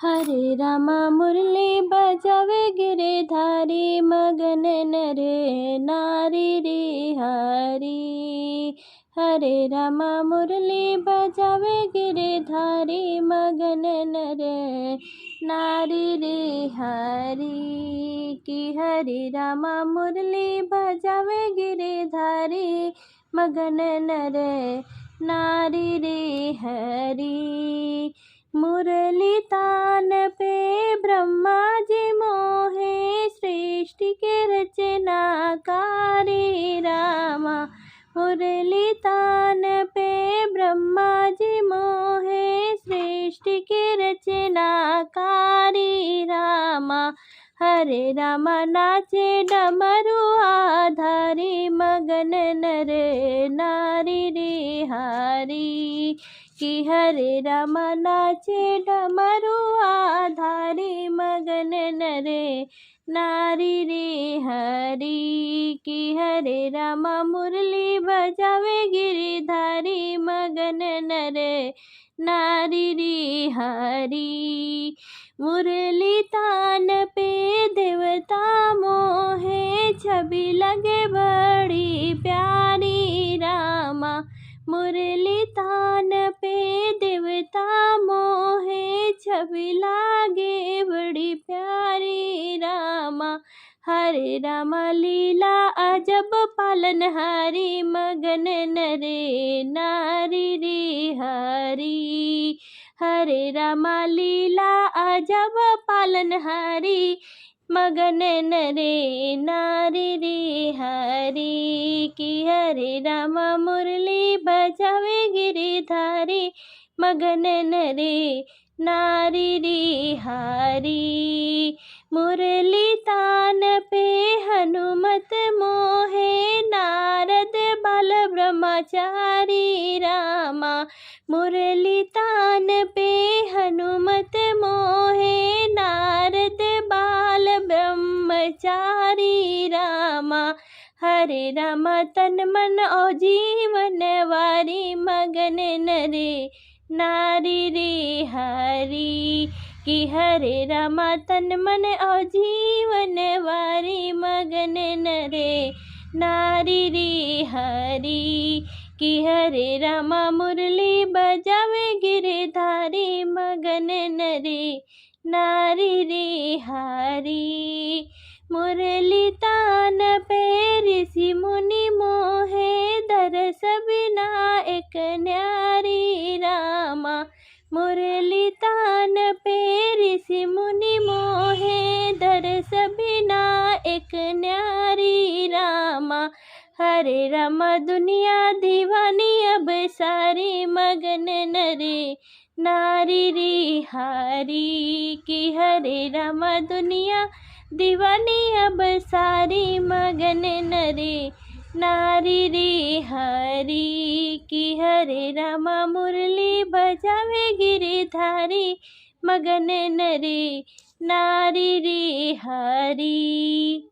हरे रामा मुरली बजावे गिरधारी, मगन नर नारी रे हरी। हरे रामा मुरली बजावे गिरधारी, मगन नर नारी रे हरी। कि हरे रामा मुरली बजावे गिरधारी, मगन नर नारी रे हरी। मुरली तान पे ब्रह्मा जी मोहे, सृष्टि के रचनाकारी रामा। मुरली तान पे ब्रह्मा जी मोहे, सृष्टि के रचनाकारी रामा। हरे रामा नाचे डमरू आधारी, मगन नर नारी रे हरी। कि हरे रामा नाचे डमरू आधारी, मगन नर नारी रे हरी। कि हरे रामा मुरली बजावे गिरधारी, मगन नर नारी रे हरी। मुरली तान पे देवता मोहे, छवि लगे बड़ी प्यारी रामा। मुरली तान पे देवता मोहे, छवि लागे बड़ी प्यारी रामा। हरे रामा लीला अजब पालनहारी, मगन नर नारी रे हरी। हरे रामा लीला अजब पालनहारी, मगन नर नारी रे हरी। कि हरे रामा मुरली बजावे गिरधारी, मगन नर नारी रे हरी। मुरली तान पे हनुमत मोहे, नारद बाल ब्रह्मचारी रामा। मुरली तान पे हनुमत मोहे, नारद बाल ब्रह्मचारी रामा। हरे रामा तन मन और जीवन वारी, मगन नर नारी रे हरी। कि हरे रामा तन मन और जीवन वारी, मगन नर नारी रे हरी। कि हरे रामा मुरली बजावे गिरधारी, मगन नर नारी रे हरी। मुरली तान पे ऋषि मुनि मोहे, दरस बिना एक न्यारी रामा। मुरली तान पे ऋषि मुनि मोहे, दरस बिना एक न्यारी रामा। हरे रामा दुनिया दीवानी अब सारी, मगन नर नारी रे हरी। कि हरे रामा दुनिया दीवानी अब सारी, मगन नर नारी रे हरी। कि हरे रामा मुरली बजावे गिरधारी, मगन नर नारी रे हरी।